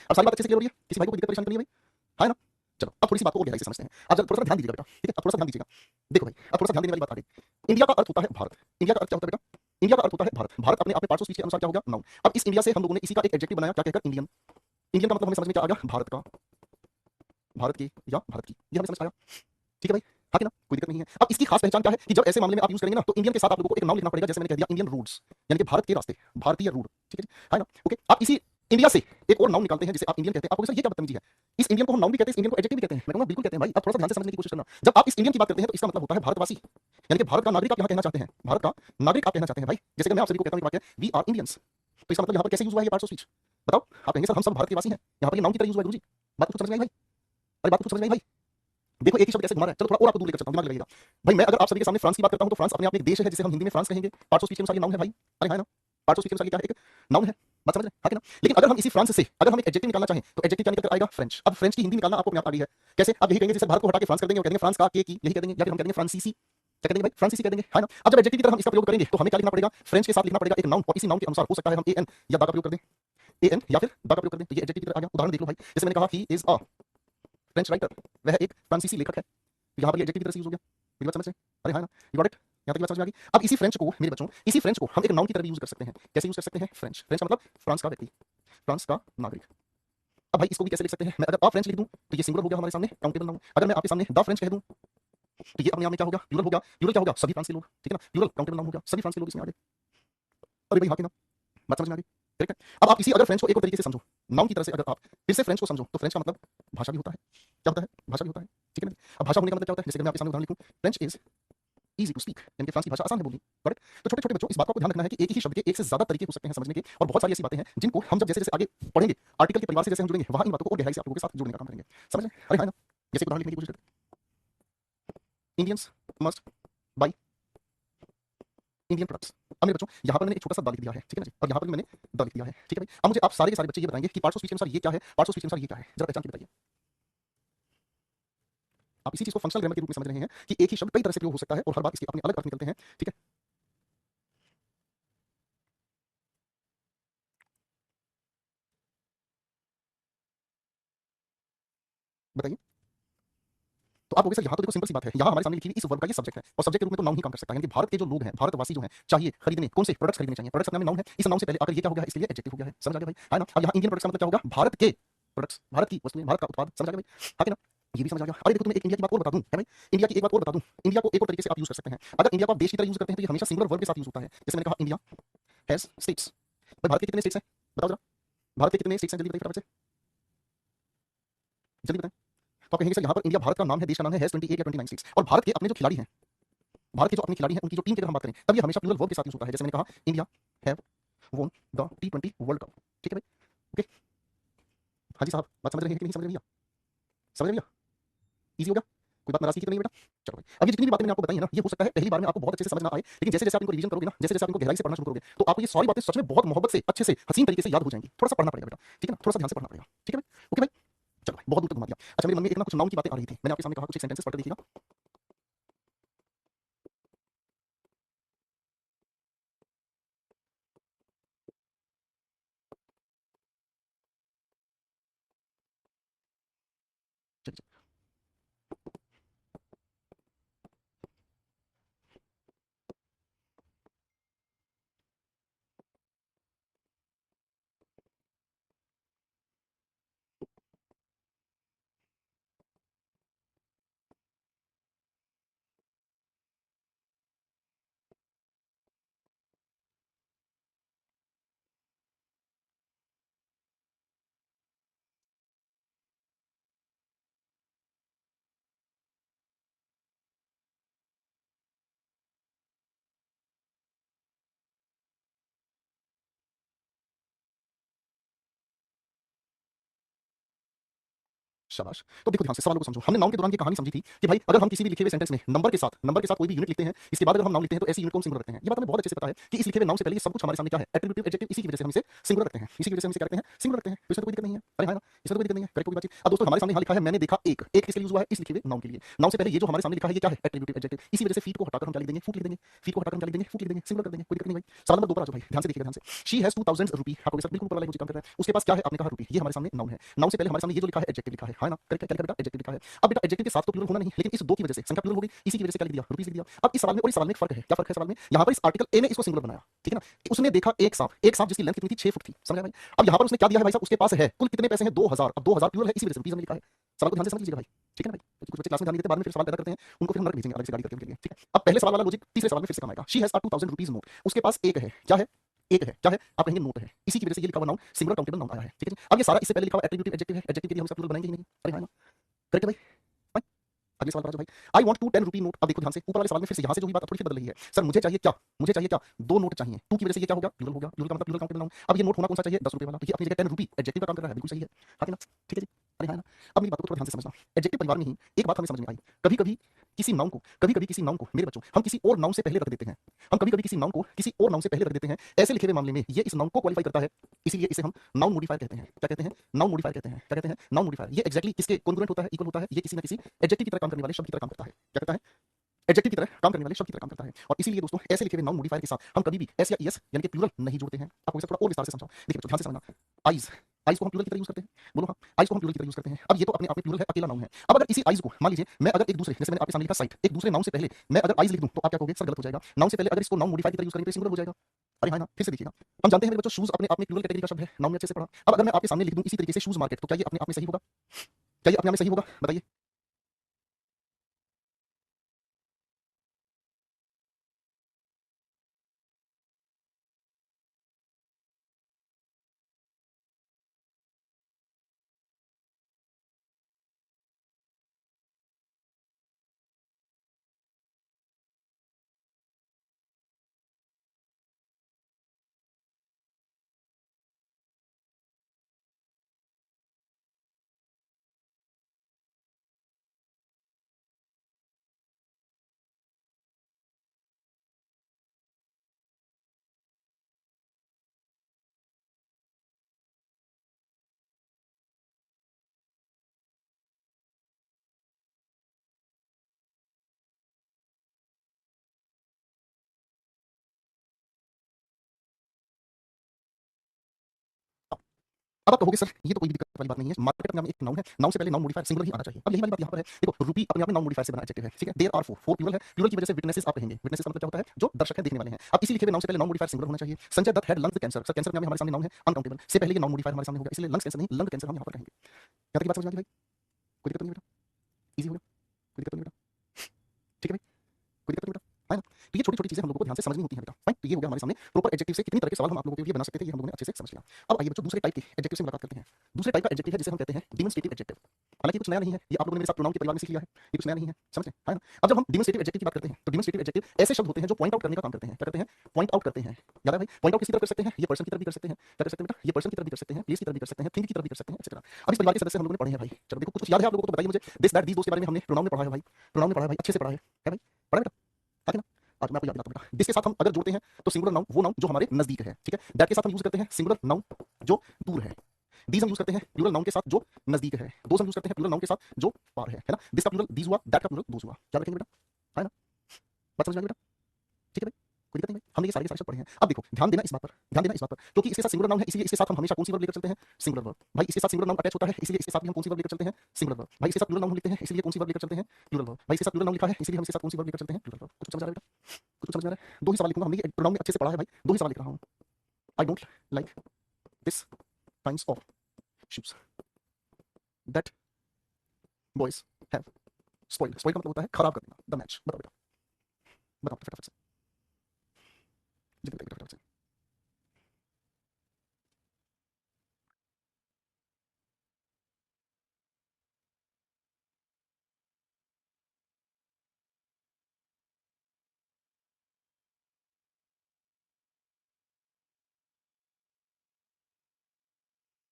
अब सारी बात अच्छे से क्लियर हो रही है, किसी भाई को दिक्कत परेशानी नहीं है भाई, है ना। चलो अब थोड़ी सी बात को और गहराई से समझते हैं, आप थोड़ा सा ध्यान दीजिएगा बेटा, ठीक है, अब थोड़ा सा ध्यान दीजिएगा, देखो भाई अब थोड़ा सा ध्यान देने वाली बात आ गई। इंडिया का अर्थ होता है भारत, इंडिया का अर्थ क्या होता है बेटा, इंडिया का अर्थ होता है भारत, भारत अपने आप में पार्ट्स ऑफ स्पीच के अनुसार क्या होगा, नाउन। अब इस इंडिया से हम लोगों ने इसी का एक एडजेक्टिव बनाया, क्या कहकर, इंडियन। इंडियन का मतलब हमें समझ में क्या आ गया, भारत का, भारत की या भारत की, ये हमें समझ आया, ठीक है भाई, हाँ कि ना, कोई दिक्कत नहीं है। अब इसकी खास पहचान क्या है कि जब ऐसे मामले में आप यूज करेंगे ना, तो इंडियन के साथ आप लोगों को एक नाम लिखना पड़ेगा, जैसे मैंने कह दिया इंडियन रूट्स, यानी कि भारत के रास्ते, भारतीय रूट, ठीक है ना, ओके। आप इसी इंडिया से एक और नाउन निकालते हैं जिसे आप इंडियन कहते हैं, आपको सर ये क्या बदतमीजी है, इस इंडियन को हम नाउन भी कहते हैं, इस इंडियन को एडजेक्टिव भी कहते हैं, मैं कहूंगा बिल्कुल कहते हैं भाई, आप थोड़ा सा ध्यान से समझने की कोशिश करना। जब आप इस इंडियन की बात करते हैं तो इसका मतलब होता है भारतवासी, यानी कि भारत का नागरिक आप यहाँ कहना चाहते हैं, भारत का नागरिक आप कहना चाहते हैं भाई। जैसे कि मैं आप सभी को कहता हूँ एक वाक्य, वी आर इंडियंस, तो इसका मतलब यहाँ पर कैसे यूज हुआ है ये पार्ट्स ऑफ स्पीच, बताओ। आप कहेंगे सर हम सब भारत के वासी हैं, यहाँ पर ये नाउन की तरह यूज हुआ है गुरुजी, बात कुछ समझ में आई भाई, अरे बात कुछ समझ में आई भाई, देखो एक ही शब्द कैसे घुमा रहा है, चलो थोड़ा और आपको दूर लेकर चलता हूं, दिमाग लगाइएगा भाई। मैं अगर आप सभी के सामने फ्रांस की बात करता हूं, तो फ्रांस अपने आप में एक देश है जिसे हम हिंदी में फ्रांस कहेंगे, पार्ट्स ऑफ स्पीच के अनुसार ये नाउन है भाई, अरे है ना, पार्ट्स ऑफ स्पीच के अनुसार ये क्या है, एक नाउन है, बात समझ रहे हैं, हाँ कि ना। लेकिन अगर हम इसी फ्रांस से अगर हम एक एडजेक्टिव निकालना चाहें, तो एडजेक्टिव क्या निकल कर आएगा, फ्रेंच। अब फ्रेंच की हिंदी निकालना आपको अपने आप आ गई है, कैसे, आप यही कहेंगे जैसे भारत को हटा के फ्रांस कर देंगे और कहेंगे फ्रांस का के की, यही कह देंगे, या फिर हम कह देंगे फ्रांसीसी, क्या कह देंगे भाई, फ्रांसीसी कह देंगे, है ना। अब जब एडजेक्टिव की तरह हम इसका प्रयोग करेंगे तो हमें क्या लिखना पड़ेगा, फ्रेंच के साथ लिखना पड़ेगा एक नाउन, और इसी नाउन के अनुसार हो सकता है हम एन या दा का प्रयोग कर दें, एन या फिर दा का प्रयोग कर दें, तो ये एडजेक्टिव की तरह आ गया। उदाहरण देख लो भाई, जैसे मैंने कहा he is a French writer, वह एक फ्रांसीसी लेखक है, तो यहाँ पर ये एडजेक्टिव की तरह से यूज हो गया, मेरी बात समझ रहे हैं, अरे हाँ ना, यू गॉट इट, यहाँ तक बात समझ में आ गई। अब इसी फ्रेंच को मेरे बच्चों, इसी फ्रेंच को हम एक नाउन की तरह भी यूज कर सकते हैं, कैसे यूज कर सकते हैं, फ्रेंच, फ्रेंच का मतलब फ्रांस का व्यक्ति, फ्रांस का नागरिक। अब भाई इसको भी कैसे लिख सकते हैं, मैं अगर आप फ्रेंच लिख दूं तो ये सिंगुलर हो गया हमारे सामने, काउंटेबल नाउन। अगर मैं आपके सामने द फ्रेंच कह दूं तो ये अपने आप में क्या होगा, प्लूरल होगा, प्लूरल क्या होगा, सभी फ्रांस के लोग, ठीक है ना, प्लूरल काउंटेबल नाउन हो गया, सभी फ्रांस के लोग इसमें आ गए। अरे भाई हाँ कि ना, बात समझ में आ गई, करेक्ट है। अब आप इसी अगर फ्रेंच को एक और तरीके से समझो, नाउन की तरह से अगर आप फिर से फ्रेंच को समझो, तो फ्रेंच का मतलब भाषा भी होता है, क्या होता है, भाषा भी होता है, ठीक है ना। अब भाषा होने का मतलब क्या होता है, जैसे मैं आपके सामने उदाहरण लिखूं, French is easy to speak, यानी कि फ्रांस की भाषा आसान है बोलनी, करेक्ट। तो छोटे छोटे बच्चों इस बात को ध्यान रखना है कि एक ही शब्द के एक से ज्यादा तरीके हो सकते हैं समझने के, और बहुत सारी ऐसी बातें हैं जिनको हम जब जैसे जैसे आगे पढ़ेंगे, आर्टिकल के परिवार से जैसे हम जुड़ेंगे, वहां इन बातों को और गहराई से आप लोगों के साथ जोड़ने का काम करेंगे, समझ रहे हैं, अरे हाँ ना। जैसे उदाहरण लिखने की कोशिश करते हैं, Indians must by Indian products. अब मेरे बच्चों यहाँ पर मैंने एक छोटा सा द लिख दिया है, ठीक है ना जी, और यहाँ पर भी मैंने द लिख दिया है, ठीक है भाई। अब मुझे आप सारे के सारे बच्चे ये बताएंगे कि पार्ट्स ऑफ स्पीच के अनुसार ये क्या है, पार्ट्स ऑफ स्पीच के अनुसार ये क्या है, जरा पहचान के बताइए। आप इसी चीज को फंक्शनल ग्रामर के रूप में समझ रहे हैं कि एक ही शब्द कई तरह से प्रयोग हो सकता है और हर बार इसके अपने अलग अर्थ निकलते हैं, ठीक है। बताइए, तो आप लोग सर यहाँ तो देखो सिंपल सी बात है, यहाँ हमारे सामने लिखी हुई इस वर्ब का ये सब्जेक्ट है, और सब्जेक्ट के रूप में तो नाउन ही काम कर सकता है, यानी कि भारत के जो लोग हैं, भारतवासी जो हैं, चाहिए खरीदने कौन से प्रोडक्ट्स खरीदने चाहिए, प्रोडक्ट्स अपने में नाउन है, इस नाउन से पहले आकर ये क्या हो गया है, इसलिए एडजेक्टिव हो गया है, समझ आ गया भाई, है ना। अब यहाँ इंडियन प्रोडक्ट्स का मतलब क्या होगा, भारत के प्रोडक्ट्स, भारत की वस्तुएं, भारत का उत्पाद, समझ आ गया भाई, हाँ कि ना, ये भी समझ आ गया। अरे देखो तुम्हें एक इंडिया की बात और बता दूं, है भाई, इंडिया की एक बात और बता दूं, इंडिया को एक और तरीके से आप यूज कर सकते हैं। अगर इंडिया को आप देश की तरह यूज करते हैं तो ये हमेशा सिंगुलर वर्ब के साथ यूज होता है, जैसे मैंने कहा इंडिया हैज स्टेट्स। भाई भारत के कितने स्टेट्स हैं, बताओ जरा, भारत के कितने स्टेट्स हैं, जल्दी बताइए फटाफट से, जल्दी बताएं। तो आप कहेंगे सर यहाँ पर इंडिया भारत का नाम है, देश का नाम है, हैज 28 या 29 स्टेट्स, और भारत के अपने जो खिलाड़ी हैं, भारत के जो अपने खिलाड़ी हैं, उनकी जो टीम की अगर हम बात करें, तब ये हमेशा प्लूरल वर्ब के साथ यूज होता है, जैसे मैंने कहा India have won the T20 world cup, ठीक है भाई, ओके। हाँ जी साहब, बात समझ रहे हैं कि नहीं समझ रहे भैया, समझ रहे भैया, इजी हो गया, कोई बात नाराजगी की तो नहीं बेटा, चलो भाई। अब ये जितनी भी बातें मैंने आपको बताई है ना, ये हो सकता है पहली बार में आपको बहुत अच्छे से समझ ना आए, लेकिन जैसे जैसे आप इनको रिवीजन करोगे ना, जैसे जैसे आप इनको गहराई से पढ़ना शुरू करोगे, तो आपको ये सारी बातें सच में बहुत मोहब्बत से, अच्छे से, हसीन तरीके से याद हो जाएंगी। थोड़ा सा पढ़ना पड़ेगा बेटा, ठीक है ना, थोड़ा सा ध्यान से पढ़ना पड़ेगा, ठीक है भाई, ओके भाई, चलो भाई, बहुत दूर तक घुमा दिया। अच्छा मेरे मन में एक ना कुछ नाउन की बातें आ रही थी, मैंने आपके सामने कहा कुछ सेंटेंसेस पढ़ के देखिएगा। शाबाश। तो देखो ध्यान से सवालों को समझो। हमने नाउन के दौरान ये कहानी समझी थी कि भाई अगर हम किसी भी लिखे हुए सेंटेंस में नंबर के साथ कोई भी यूनिट लिखते हैं, इसके बाद अगर हम नाउन लिखते हैं तो ऐसी यूनिट को हम सिंगुलर रखते हैं। ये बात हमें बहुत अच्छे से पता है कि इस लिखे हुए नाउन से पहले ये सब कुछ हमारे सामने क्या है, एट्रीब्यूटिव एडजेक्टिव, इसी की वजह से हम इसे सिंगुलर रखते हैं, इसी की वजह से हम इसे क्या रखते हैं, सिंगुलर रखते हैं। तो इसमें तो कोई दिक्कत नहीं है। अरे हाँ ना, इसमें तो कोई दिक्कत नहीं है, करेक्ट होगी बातचीत। अब दोस्तों हमारे सामने यहाँ लिखा है मैंने देखा एक, एक किसके लिए यूज हुआ है, इस लिखे हुए नाउन के लिए। नाउन से पहले ये जो हमारे सामने लिखा है ये क्या है, एट्रीब्यूटिव एडजेक्टिव, इसी वजह से फीट को हटाकर हम क्या लिख देंगे, फूट लिख देंगे। फीट को हटाकर हम क्या लिख देंगे, फूट लिख देंगे, सिंगुलर कर देंगे, कोई दिक्कत नहीं भाई। सवाल नंबर 2 पर आ जाओ भाई, ध्यान से देखिएगा, ध्यान से। शी हैज 2000 रुपी, आपको सर बिल्कुल ऊपर वाला मुझे काम कर रहा है। उसके पास क्या है, आपने कहा रुपी, ये हमारे सामने नाउन है। नाउन से पहले हमारे सामने ये जो लिखा है एडजेक्टिव लिखा है ना, करेक्ट है, क्या लिखा बेटा, एडजेक्टिव लिखा है। अब बेटा एडजेक्टिव के साथ तो प्लूरल होना नहीं, लेकिन इस दो की वजह से संख्या प्लूरल हो गई, इसी की वजह से क्या लिख दिया, रुपीस लिख दिया। अब इस सवाल में और इस सवाल में एक फर्क है, क्या फर्क है सवाल में, यहाँ पर इस आर्टिकल ए ने इसको सिंगुलर बनाया, ठीक है ना। उसने देखा एक सांप जिसकी लेंथ कितनी थी, 6 फुट थी, समझ भाई। अब यहाँ पर उसने क्या दिया है भाई साहब, उसके पास है कुल कितने पैसे हैं, 2000। अब 2000 प्लूरल है, इसी वजह से रुपीस हमने लिखा है। सवाल को ध्यान से समझ लीजिएगा भाई, ठीक है ना भाई। कुछ बच्चे क्लास में ध्यान नहीं देते, बाद में फिर सवाल पैदा करते हैं, उनको फिर हम नरक भेजेंगे अलग से गाड़ी करके उनके लिए, ठीक है। अब पहले सवाल वाला लॉजिक तीसरे सवाल में फिर से काम आएगा। शी हैज 2000 रुपीस नोट, उसके पास एक है, क्या है, एक है, क्या है, आप कहेंगे नोट है, इसी की वजह से ये लिखा हुआ नाउन सिंगुलर काउंटेबल नाउन आया है, ठीक है जी। अब ये सारा इससे पहले लिखा हुआ एट्रीब्यूटिव एडजेक्टिव है, एडजेक्टिव के लिए हम इसका प्लूरल बनाएंगे ही नहीं, अरे हाँ ना, करेक्ट है भाई। अगले सवाल पर आ जाओ भाई। I want to 10 rupee note. अब देखो ध्यान से, ऊपर वाले सवाल में फिर से यहाँ से जो भी बात थोड़ी सी बदल रही है, सर मुझे चाहिए क्या, मुझे चाहिए क्या, 2 नोट चाहिए। 2 की वजह से ये क्या हो गया, प्लूरल हो गया, प्लूरल का मतलब प्लूरल काउंटेबल नाउन। अब ये नोट होना कौन सा चाहिए, 10 रुपए वाला, तो ये अपनी जगह 10 रुपी एडजेक्टिव का काम कर रहा है, बिल्कुल सही है, हाँ कि ना, ठीक है जी। अरे हाँ ना। अब मेरी बात को थोड़ा ध्यान से समझना। एडजेक्टिव परिवार में ही एक बात हमें समझ में आई, कभी कभी किसी नाउन को मेरे बच्चों हम किसी और नाउन से पहले रख देते हैं। हम कभी कभी किसी नाउन को किसी और नाउन से पहले रख देते हैं, ऐसे लिखे हुए मामले में ये इस नाउन को क्वालिफाई करता है, इसीलिए इसे हम नाउन मॉडिफायर कहते हैं। क्या कहते हैं, नाउन मॉडिफायर कहते हैं, क्या कहते हैं, नाउन मॉडिफायर। ये एक्जैक्टली किसके कॉन्ग्रुएंट होता है, इक्वल होता है, ये किसी ना किसी एडजेक्टिव की तरह काम करने वाले शब्द की तरह काम करता है, क्या करता है, एडजेक्टिव की तरह काम करने वाले शब्द की तरह काम करता है। और इसीलिए दोस्तों ऐसे लिखे हुए नाउन मॉडिफायर के साथ हम कभी भी एस या ईएस यानी कि प्लूरल नहीं जोड़ते हैं। आपको इसे थोड़ा और विस्तार से समझाऊं, देखिए बच्चों ध्यान से समझना। आइज, आइज को हम प्लूरल की तरह यूज करते हैं, बोलो हाँ, आइज को हम प्लूरल की तरह यूज करते हैं। अब ये तो अपने आप में प्लूरल है, अकेला नाउन है। अब अगर इसी आइज को मान लीजिए मैं अगर एक दूसरे, जैसे मैंने आपके सामने लिखा साइट, एक दूसरे नाउन से पहले मैं अगर आइज लिख दूं तो आप क्या कहोगे, सर गलत हो जाएगा। नाउन से पहले अगर इसको नाउन मॉडिफायर की तरह यूज करेंगे तो सिंगुलर हो जाएगा। अरे हाँ ना, फिर से देखिएगा। हम जानते हैं मेरे बच्चों शूज अपने आप में प्लूरल कैटेगरी का शब्द है, नाउन में अच्छे से पढ़ा। अब अगर मैं आपके सामने लिख दूं इसी तरीके से शूज मार्केट, तो क्या ये अपने आप में सही होगा, क्या ये अपने आप में सही होगा, बताइए। अब आप कहोगे सर ये तो कोई भी दिक्कत वाली बात नहीं है, मार्केट अपने आप में एक नाउन है, नाउन से पहले नाउन मॉडिफायर सिंगुलर ही आना चाहिए। अब यही वाली बात यहाँ पर है, देखो रुपी अपने आप में नाउन मॉडिफायर से बना एडजेक्टिव है, ठीक है। देयर आर फोर प्लूरल है, प्लूरल की वजह से विटनेसेस आप कहेंगे, विटनेसेस का मतलब क्या होता है, जो दर्शक है, देखने वाले हैं। अब इसी लिखे हुए नाउन से पहले नाउन मॉडिफायर सिंगुलर होना चाहिए। Sanjay Dutt had lungs cancer, sir cancer अपने आप में हमारे सामने नाउन है, अनकाउंटेबल से पहले ये नाउन मॉडिफायर हमारे सामने होगा, इसलिए लंग्स कैंसर नहीं, लंग कैंसर हम यहाँ पर कहेंगे। क्या तक बात समझ में आ गई भाई, कोई दिक्कत नहीं बेटा, इजी हो गया, कोई दिक्कत नहीं बेटा, ठीक है भाई, कोई दिक्कत नहीं बेटा, है ना। तो ये छोटी छोटी चीजें हम लोगों को ध्यान से समझनी होती हैं बेटा, फाइन। तो ये हो गया हमारे सामने प्रॉपर एडजेक्टिव से कितनी तरह के सवाल हम आप लोगों के लिए बना सकते थे, ये हम लोगों ने अच्छे से समझ लिया। अब आइए बच्चों दूसरे टाइप के एडजेक्टिव से मुलाकात करते हैं। दूसरे टाइप का एडजेक्टिव है जिसे हम कहते हैं डिमोन्स्ट्रेटिव एडजेक्टिव। हालांकि कुछ नया नहीं है, ये आप लोगों ने मेरे साथ प्रोनाउन के परिवार में सीख लिया है, ये कुछ नया नहीं है, समझ रहे हैं, है ना। अब जब हम डिमोन्स्ट्रेटिव एडजेक्टिव की बात करते हैं तो डिमोन्स्ट्रेटिव एडजेक्टिव ऐसे शब्द होते हैं जो पॉइंट आउट करने का काम करते हैं, क्या करते हैं, पॉइंट आउट करते हैं। याद है भाई, पॉइंट आउट किसी तरह कर सकते हैं, ये पर्सन की तरफ भी कर सकते हैं, क्या कर सकते हैं बेटा, ये पर्सन की तरफ भी कर सकते हैं, प्लेस की तरफ भी कर सकते हैं, थिंग की तरफ भी कर सकते हैं, एक्सेट्रा। अब इस परिवार के सदस्य हम लोगों ने पढ़े हैं भाई, चलो देखो कुछ कुछ याद है आप लोगों को, तो बताइए मुझे। दिस दैट दीस दोस्त के बारे में हमने प्रोनाउन में पढ़ा है भाई, प्रोनाउन में पढ़ा है भाई, अच्छे से पढ़ा है भाई, पढ़ा बेटा, ताकि ना आज मैं आपको याद दिलाता हूं बेटा। दिस के साथ हम अगर जोड़ते हैं तो सिंगुलर नाउन वो नाउन जो हमारे नजदीक है, ठीक है। दैट के साथ हम यूज करते हैं सिंगुलर नाउन जो दूर है। दीज हम यूज करते हैं प्लूरल नाउन के साथ जो नजदीक है। दोस हम यूज करते हैं प्लूरल नाउन के साथ जो पार है ना। दिस का प्लूरल दीज हुआ, दैट का प्लूरल दोस हुआ, क्या रखेंगे बेटा, है ना, बात समझ में आ गई बेटा, ठीक है भाई, कोई दिक्कत नहीं भाई, हमने ये सारे के सारे शब्द पढ़े हैं। अब देखो ध्यान देना इस बात पर, ध्यान देना इस बात पर, क्योंकि इसके साथ सिंगुलर नाउन है इसलिए इसके साथ हम हमेशा कौन सी वर्ब लेकर चलते हैं, सिंगुलर वर्ब। भाई इसके साथ सिंगुलर नाउन अटैच होता है इसलिए इसके साथ भी हम कौन सी वर्ब लेकर चलते हैं, सिंगुलर वर्ब। भाई इसके साथ प्लूरल नाउन लिखते हैं इसलिए कौन सी वर्ब लेकर चलते हैं, प्लूरल वर्ब। भाई इसके साथ प्लूरल नाउन लिखा है इसलिए हम इसके साथ कौन सी वर्ब लेकर चलते हैं, प्लूरल वर्ब। कुछ समझ आ रहा है बेटा, कुछ समझ आ रहा है। दो ही सवाल लिखूंगा, हमने ये प्रोनाउन में अच्छे से पढ़ा है भाई, दो ही सवाल लिख रहा हूं। I don't like this kinds of shoes that boys have spoiled. Spoil का मतलब होता है खराब कर देना, द मैच। बताओ बेटा, बताओ फटाफट से, जल्दी बताइए फटाफट से।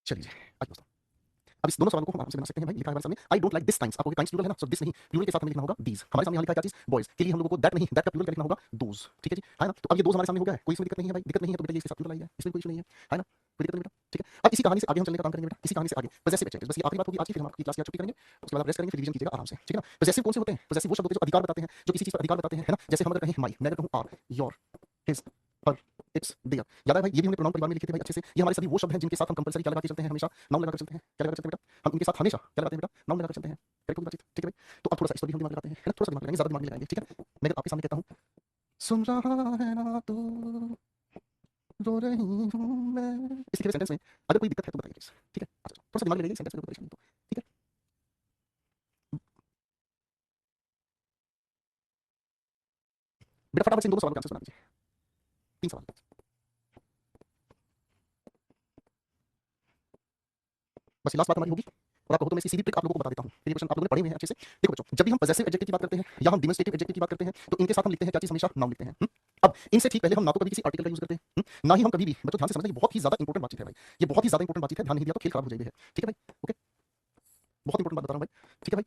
चलिए आज दोस्तों, अब इस दोनों सवालों को हम आराम से बना सकते हैं भाई। लिखा है हमारे सामने I don't like this times, आपको टाइम्स प्लूरल है ना, सो दिस नहीं, प्लूरल के साथ हमें लिखना होगा दीज। हमारे सामने यहाँ लिखा है क्या चीज, बॉयज के लिए हम लोगों को दैट नहीं, दैट का प्लूरल क्या लिखना होगा, दोज। ठीक है जी, है ना। तो अब ये दोज हमारे सामने हो गया है, कोई इसमें दिक्कत नहीं है भाई, दिक्कत नहीं है तो बेटा ये इसके साथ प्लूरल आएगा, इसमें कोई इशू नहीं है ना, कोई दिक्कत नहीं बेटा। ठीक है, अब इसी कहानी से आगे हम चलने का काम करेंगे बेटा, इसी कहानी से आगे पॉसेसिव एडजेक्टिव्स, बस ये आखिरी बात होगी आज की, फिर हम आपकी क्लास की छुट्टी करेंगे, उसके बाद आप रेस्ट करेंगे, फिर रिवीजन कीजिएगा आराम से। ठीक है ना। पॉसेसिव कौन से होते हैं, पॉसेसिव वो शब्द होते हैं जो अधिकार बताते हैं, जो किसी चीज पर अधिकार बताते हैं, है ना। जैसे हम अगर कहें माई, मैं अगर कहूँ our, your, his, her, its, their, याद है भाई, ये भी हमने प्रोनाउन परिवार में लिखे थे भाई अच्छे से। ये हमारे सभी वो शब्द हैं जिनके साथ हम कंपलसरी क्या लगा के चलते हैं, हमेशा नाउन लगा कर चलते हैं। क्या लगा कर चलते हैं बेटा, हम इनके साथ हमेशा क्या लगाते हैं बेटा, नाउन लगा कर चलते हैं। करेक्ट होगी बातचीत, ठीक है भाई। तो अब थोड़ा सा इस पर भी हम दिमाग लगाते हैं, है ना, थोड़ा सा दिमाग लगाएंगे, ज्यादा दिमाग नहीं लगाएंगे। ठीक है, मैं अगर आपके सामने कहता हूँ सुन रहा है ना तू, रो रही हूँ मैं, इस लिखे हुए सेंटेंस में अगर कोई दिक्कत है तो बताइए प्लीज। ठीक है, अच्छा थोड़ा सा दिमाग लगाइए सेंटेंस में, कोई परेशानी नहीं तो। ठीक है, बेटा फटाफट से इन दोनों सवालों के आंसर बना दीजिए, 3 सवाल। बस लास्ट बात हमारी होगी, और आपको तो मैं इसकी सीधी ट्रिक आप लोगों को बता देता हूँ, ये क्वेश्चन आप लोगों ने पढ़े हुए हैं अच्छे से। देखो बच्चों, जब भी हम पॉसेसिव एडजेक्टिव की बात करते हैं या हम डिमोंस्ट्रेटिव एडजेक्टिव की बात करते हैं, तो इनके साथ हम लिखते हैं क्या चीज, हमेशा नाउन लिखते हैं। अब इनसे ठीक पहले हम ना तो कभी किसी आर्टिकल का यूज करते हैं, ना ही हम कभी भी, बच्चों ध्यान से समझना, ये बहुत ही ज्यादा इंपॉर्टेंट बातचीत है भाई, ये बहुत ही ज्यादा इंपॉर्टेंट बातचीत है, ध्यान नहीं दिया तो खेल खराब हो जाएगी। ठीक है भाई, ओके, बहुत इंपॉर्टेंट बात बता रहा हूँ भाई। ठीक है भाई,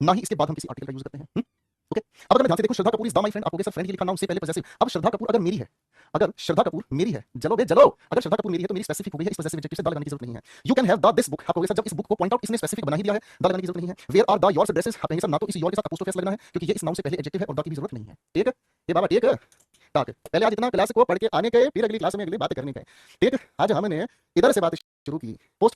ना ही इसके बाद हम किसी आर्टिकल का यूज करते हैं। ओके, अब अगर मैं ध्यान से देखूं, Shraddha Kapoor is the my friend, आपको सर फ्रेंड के लिखा नाउन से पहले पॉसेसिव। अब श्रद्धा कपूर अगर मेरी है, अगर श्रद्धा कपूर मेरी है, जलो बे जलो, अगर श्रद्धा कपूर मेरी है तो मेरी स्पेसिफिक हो गई है, इस पॉसेसिव एडजेक्टिव से द लगाने की जरूरत नहीं है। You can have the this book, आपको सर जब इस बुक को पॉइंट आउट इसने स्पेसिफिक बना ही दिया है, द लगाने की जरूरत नहीं है। Where are the yours dresses, आप कहेंगे सर ना तो इस योर के साथ अपोस्ट्रोफी लगना है क्योंकि ये इस नाउन से पहले एडजेक्टिव है और द की भी जरूरत नहीं है। ठीक है, ये बाबा ठीक है, ताक पहले आज इतना क्लास को पढ़ के आने के, फिर अगली क्लास में अगली बातें करने के। ठीक, आज हमने इधर से बात शुरू की, पोस्ट